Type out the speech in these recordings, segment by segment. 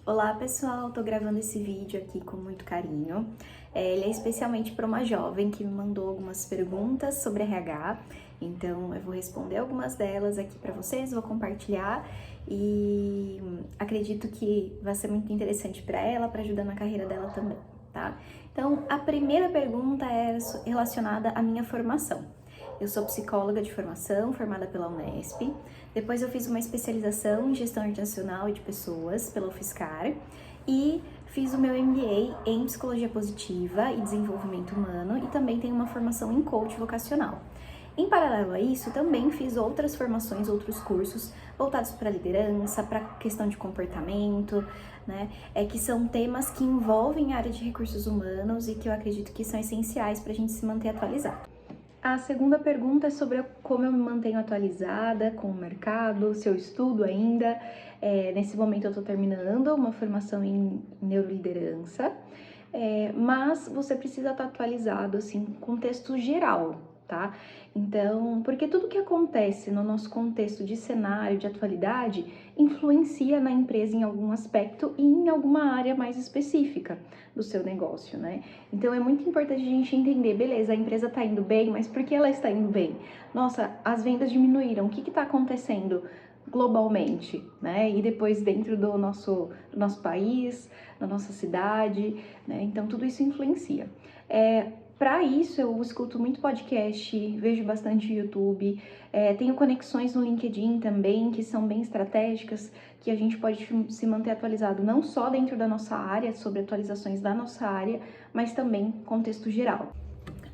Olá pessoal, tô gravando esse vídeo aqui com muito carinho. Ele é especialmente para uma jovem que me mandou algumas perguntas sobre RH, então eu vou responder algumas delas aqui para vocês, vou compartilhar e acredito que vai ser muito interessante para ela, para ajudar na carreira dela também, tá? Então, a primeira pergunta é relacionada à minha formação. Eu sou psicóloga de formação, formada pela Unesp. Depois eu fiz uma especialização em gestão internacional e de pessoas pela UFSCar e fiz o meu MBA em psicologia positiva e desenvolvimento humano e também tenho uma formação em coach vocacional. Em paralelo a isso, também fiz outras formações, outros cursos voltados para liderança, para questão de comportamento, né? Que são temas que envolvem a área de recursos humanos e que eu acredito que são essenciais para a gente se manter atualizado. A segunda pergunta é sobre como eu me mantenho atualizada com o mercado, se eu estudo ainda. Nesse momento eu estou terminando uma formação em neuroliderança, mas você precisa estar atualizado, assim, com contexto geral, tá? Então, porque tudo que acontece no nosso contexto de cenário, de atualidade, influencia na empresa em algum aspecto e em alguma área mais específica do seu negócio, né? Então, é muito importante a gente entender, beleza, a empresa tá indo bem, mas por que ela está indo bem? Nossa, as vendas diminuíram, o que está acontecendo globalmente, né? E depois dentro do nosso país, da nossa cidade, né? Então, tudo isso influencia. Para isso, eu escuto muito podcast, vejo bastante YouTube, tenho conexões no LinkedIn também, que são bem estratégicas, que a gente pode se manter atualizado não só dentro da nossa área, sobre atualizações da nossa área, mas também contexto geral.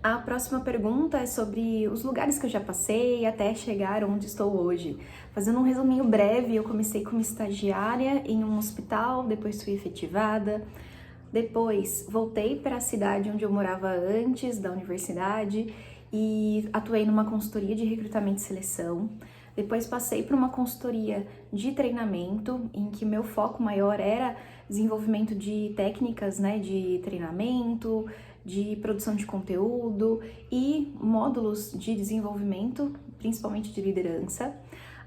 A próxima pergunta é sobre os lugares que eu já passei até chegar onde estou hoje. Fazendo um resuminho breve, eu comecei como estagiária em um hospital, depois fui efetivada. Depois, voltei para a cidade onde eu morava antes da universidade e atuei numa consultoria de recrutamento e seleção. Depois passei para uma consultoria de treinamento, em que meu foco maior era desenvolvimento de técnicas, né, de treinamento, de produção de conteúdo e módulos de desenvolvimento, principalmente de liderança.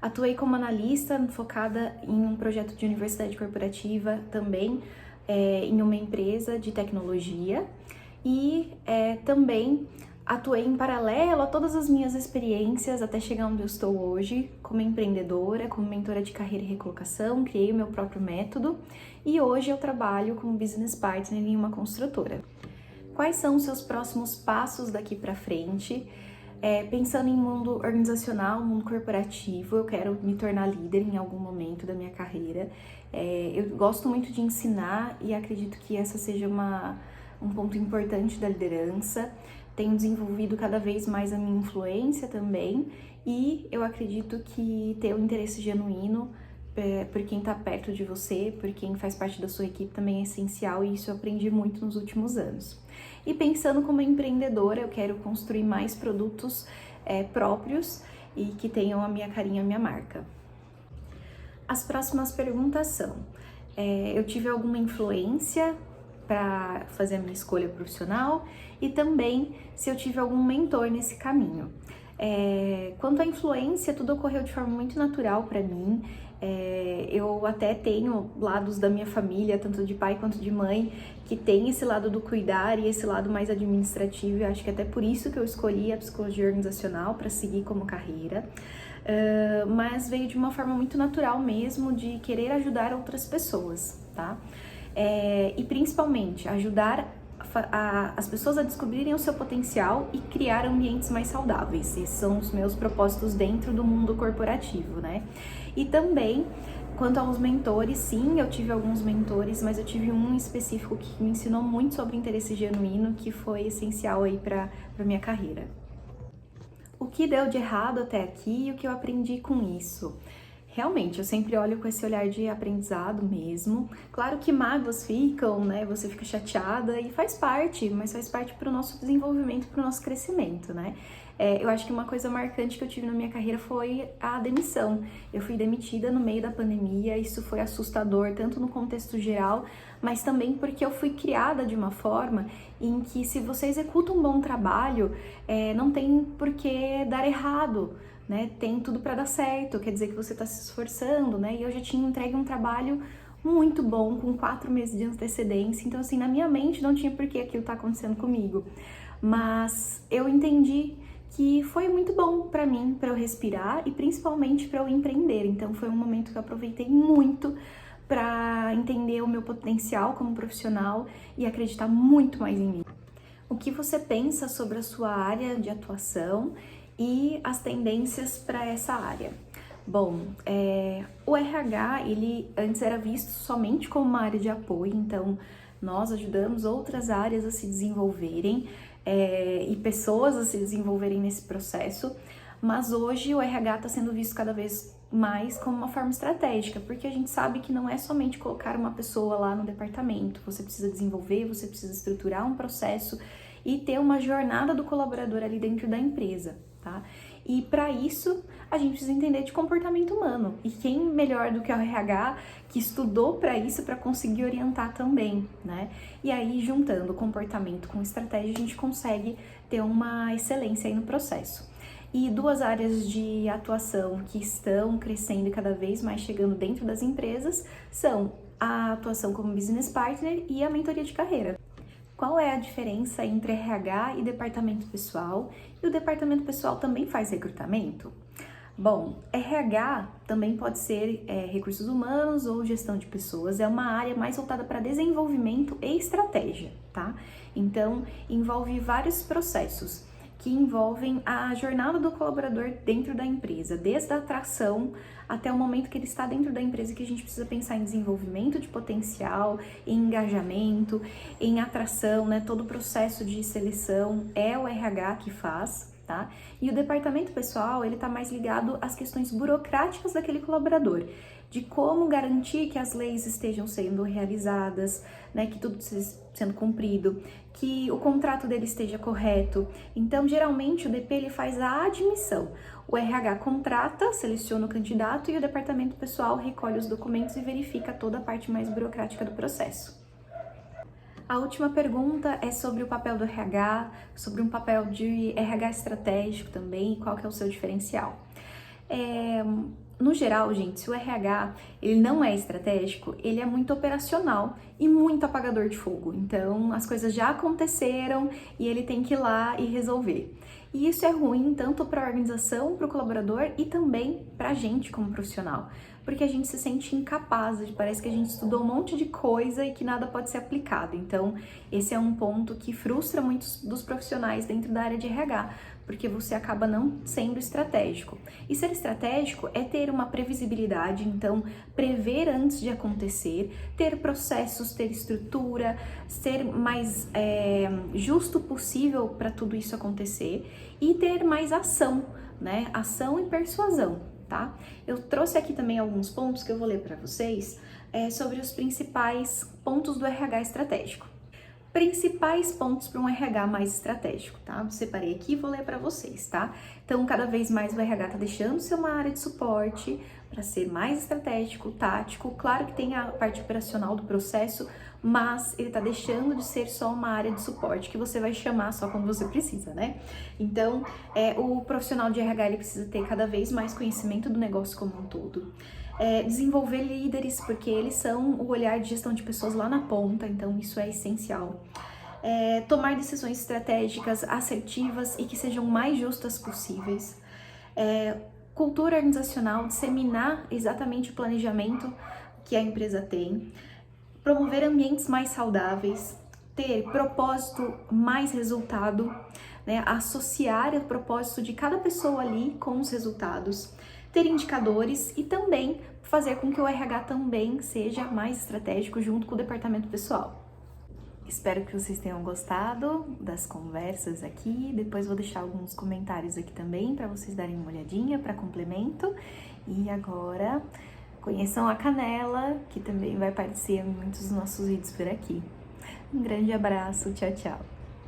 Atuei como analista focada em um projeto de universidade corporativa também, em uma empresa de tecnologia e também atuei em paralelo a todas as minhas experiências até chegar onde eu estou hoje, como empreendedora, como mentora de carreira e recolocação, criei o meu próprio método e hoje eu trabalho como business partner em uma construtora. Quais são os seus próximos passos daqui para frente? Pensando em mundo organizacional, mundo corporativo, eu quero me tornar líder em algum momento da minha carreira. Eu gosto muito de ensinar e acredito que essa seja um ponto importante da liderança. Tenho desenvolvido cada vez mais a minha influência também e eu acredito que ter um interesse genuíno por quem está perto de você, por quem faz parte da sua equipe também é essencial e isso eu aprendi muito nos últimos anos. E pensando como empreendedora, eu quero construir mais produtos próprios e que tenham a minha carinha, a minha marca. As próximas perguntas são, eu tive alguma influência para fazer a minha escolha profissional e também se eu tive algum mentor nesse caminho. Quanto à influência, tudo ocorreu de forma muito natural para mim. Eu até tenho lados da minha família, tanto de pai quanto de mãe, que tem esse lado do cuidar e esse lado mais administrativo. Eu acho que até por isso que eu escolhi a psicologia organizacional para seguir como carreira. Mas veio de uma forma muito natural mesmo de querer ajudar outras pessoas, tá? E principalmente ajudar as pessoas a descobrirem o seu potencial e criar ambientes mais saudáveis. Esses são os meus propósitos dentro do mundo corporativo, né? E também, quanto aos mentores, sim, eu tive alguns mentores, mas eu tive um específico que me ensinou muito sobre interesse genuíno, que foi essencial aí para minha carreira. O que deu de errado até aqui e o que eu aprendi com isso? Realmente, eu sempre olho com esse olhar de aprendizado mesmo. Claro que mágoas ficam, né? Você fica chateada e faz parte, mas faz parte para o nosso desenvolvimento, para o nosso crescimento, né? Eu acho que uma coisa marcante que eu tive na minha carreira foi a demissão. Eu fui demitida no meio da pandemia, isso foi assustador, tanto no contexto geral, mas também porque eu fui criada de uma forma em que se você executa um bom trabalho, não tem por que dar errado, né? Tem tudo para dar certo, quer dizer que você está se esforçando, né? E eu já tinha entregue um trabalho muito bom, com 4 meses de antecedência. Então, assim, na minha mente não tinha por que aquilo tá acontecendo comigo. Mas eu entendi que foi muito bom para mim, para eu respirar e principalmente para eu empreender. Então, foi um momento que eu aproveitei muito para entender o meu potencial como profissional e acreditar muito mais em mim. O que você pensa sobre a sua área de atuação e as tendências para essa área? Bom, o RH, ele antes era visto somente como uma área de apoio, então nós ajudamos outras áreas a se desenvolverem e pessoas a se desenvolverem nesse processo, mas hoje o RH está sendo visto cada vez mais como uma forma estratégica, porque a gente sabe que não é somente colocar uma pessoa lá no departamento, você precisa desenvolver, você precisa estruturar um processo e ter uma jornada do colaborador ali dentro da empresa, tá? E para isso, a gente precisa entender de comportamento humano. E quem melhor do que o RH que estudou para isso para conseguir orientar também, né? E aí, juntando comportamento com estratégia, a gente consegue ter uma excelência aí no processo. E 2 áreas de atuação que estão crescendo e cada vez mais chegando dentro das empresas são a atuação como business partner e a mentoria de carreira. Qual é a diferença entre RH e departamento pessoal? E o departamento pessoal também faz recrutamento? Bom, RH também pode ser recursos humanos ou gestão de pessoas, é uma área mais voltada para desenvolvimento e estratégia, tá? Então, envolve vários processos que envolvem a jornada do colaborador dentro da empresa, desde a atração até o momento que ele está dentro da empresa, que a gente precisa pensar em desenvolvimento de potencial, em engajamento, em atração, né? Todo o processo de seleção é o RH que faz, tá? E o departamento pessoal, ele tá mais ligado às questões burocráticas daquele colaborador, de como garantir que as leis estejam sendo realizadas, né, que tudo esteja sendo cumprido, que o contrato dele esteja correto. Então, geralmente, o DP ele faz a admissão. O RH contrata, seleciona o candidato e o departamento pessoal recolhe os documentos e verifica toda a parte mais burocrática do processo. A última pergunta é sobre o papel do RH, sobre um papel de RH estratégico também, qual que é o seu diferencial. No geral, gente, se o RH ele não é estratégico, ele é muito operacional e muito apagador de fogo. Então, as coisas já aconteceram e ele tem que ir lá e resolver. E isso é ruim tanto para a organização, para o colaborador e também para a gente como profissional, porque a gente se sente incapaz, parece que a gente estudou um monte de coisa e que nada pode ser aplicado. Então, esse é um ponto que frustra muitos dos profissionais dentro da área de RH, porque você acaba não sendo estratégico. E ser estratégico é ter uma previsibilidade, então prever antes de acontecer, ter processos, ter estrutura, ser mais justo possível para tudo isso acontecer e ter mais ação, né? Ação e persuasão. Tá? Eu trouxe aqui também alguns pontos que eu vou ler para vocês sobre os principais pontos do RH estratégico. Principais pontos para um RH mais estratégico, tá? Eu separei aqui e vou ler para vocês, tá? Então, cada vez mais o RH tá deixando de ser uma área de suporte para ser mais estratégico, tático. Claro que tem a parte operacional do processo, mas ele tá deixando de ser só uma área de suporte que você vai chamar só quando você precisa, né? Então, o profissional de RH ele precisa ter cada vez mais conhecimento do negócio como um todo. Desenvolver líderes, porque eles são o olhar de gestão de pessoas lá na ponta, então isso é essencial. Tomar decisões estratégicas, assertivas e que sejam mais justas possíveis. Cultura organizacional, disseminar exatamente o planejamento que a empresa tem. Promover ambientes mais saudáveis, ter propósito mais resultado, né? Associar o propósito de cada pessoa ali com os resultados, ter indicadores e também fazer com que o RH também seja mais estratégico junto com o departamento pessoal. Espero que vocês tenham gostado das conversas aqui. Depois vou deixar alguns comentários aqui também para vocês darem uma olhadinha para complemento. E agora conheçam a Canela, que também vai aparecer em muitos dos nossos vídeos por aqui. Um grande abraço, tchau, tchau!